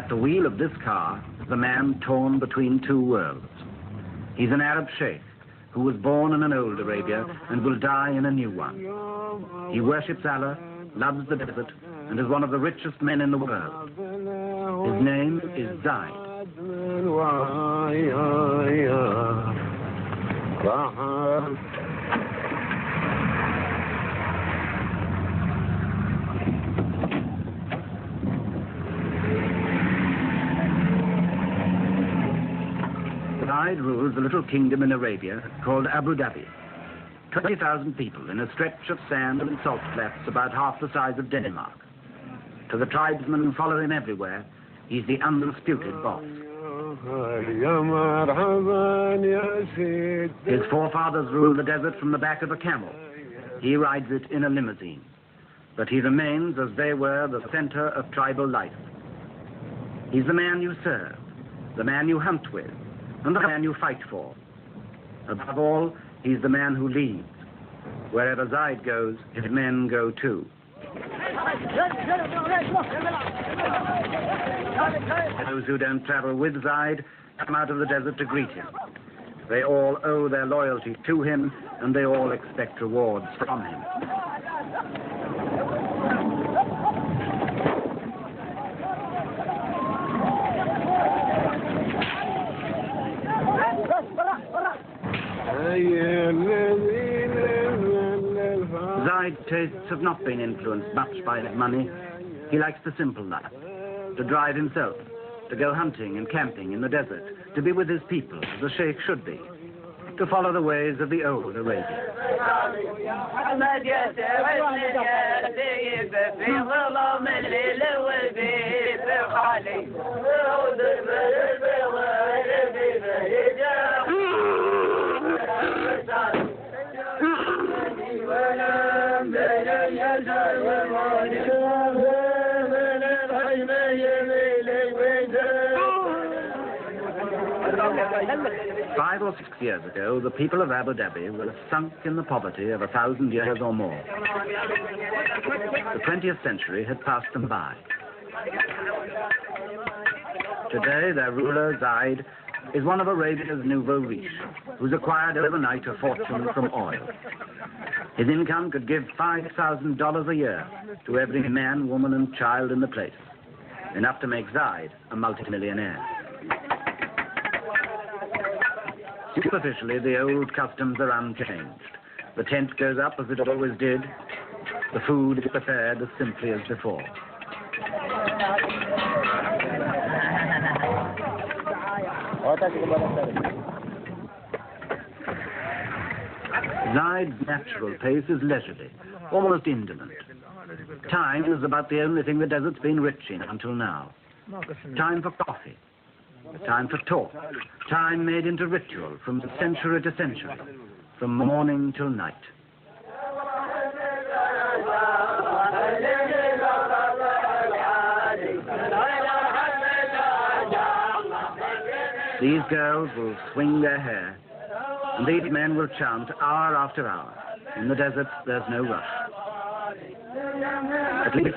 At the wheel of this car is a man torn between two worlds. He's an Arab sheikh who was born in an old Arabia and will die in a new one. He worships Allah, loves the desert, and is one of the richest men in the world. His name is Zayed. Zayed rules a little kingdom in Arabia called Abu Dhabi. 20,000 people in a stretch of sand and salt flats about half the size of Denmark. To the tribesmen who follow him everywhere, he's the undisputed boss. His forefathers ruled the desert from the back of a camel. He rides it in a limousine. But he remains, as they were, the center of tribal life. He's the man you serve, the man you hunt with, and the man you fight for. Above all, he's the man who leads. Wherever Zayed goes, his men go too. Those who don't travel with Zayed come out of the desert to greet him. They all owe their loyalty to him, and they all expect rewards from him. Zayd's tastes have not been influenced much by his money. He likes the simple life, to drive himself, to go hunting and camping in the desert, to be with his people, as a sheikh should be, to follow the ways of the old Arabia. Five or 6 years ago, the people of Abu Dhabi were sunk in the poverty of 1,000 years or more. The 20th century had passed them by. Today, their ruler, Zayed, is one of Arabia's nouveau riche, who's acquired overnight a fortune from oil. His income could give $5,000 a year to every man, woman, and child in the place, enough to make Zayed a multimillionaire. Superficially, the old customs are unchanged. The tent goes up as it always did. The food is prepared as simply as before. Zayd's natural pace is leisurely, almost indolent. Time is about the only thing the desert's been rich in until now. Time for coffee. Time for talk. Time made into ritual from century to century, from morning till night. These girls will swing their hair, and these men will chant hour after hour. In the desert, there's no rush. At least,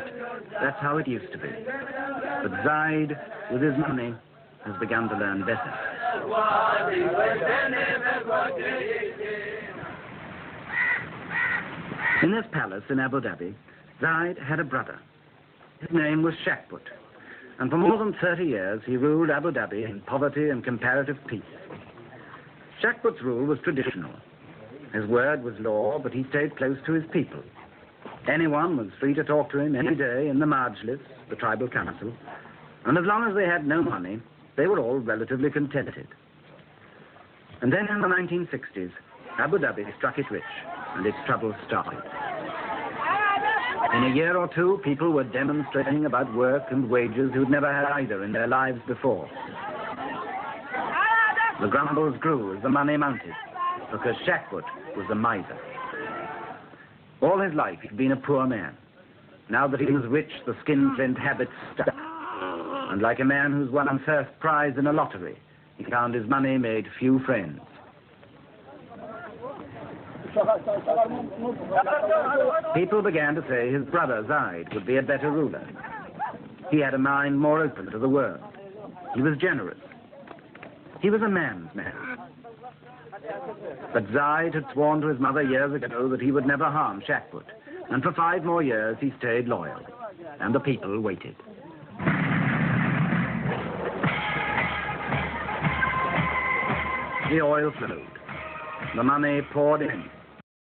that's how it used to be. But Zayed, with his money, has begun to learn better. In this palace in Abu Dhabi, Zayed had a brother. His name was Shakput, and for more than 30 years he ruled Abu Dhabi in poverty and comparative peace. Shakput's rule was traditional. His word was law, but he stayed close to his people. Anyone was free to talk to him any day in the Majlis, the tribal council, and as long as they had no money, they were all relatively contented. And then in the 1960s, Abu Dhabi struck it rich, and its troubles started. In a year or two, people were demonstrating about work and wages who'd never had either in their lives before. The grumbles grew as the money mounted, because Shakput was a miser. All his life he'd been a poor man. Now that he was rich, the skinflint habit stuck. And like a man who's won a first prize in a lottery, he found his money made few friends. People began to say his brother, Zayed, would be a better ruler. He had a mind more open to the world. He was generous. He was a man's man. But Zayed had sworn to his mother years ago that he would never harm Shakput, and for 5 more years he stayed loyal, and the people waited. The oil flowed. The money poured in.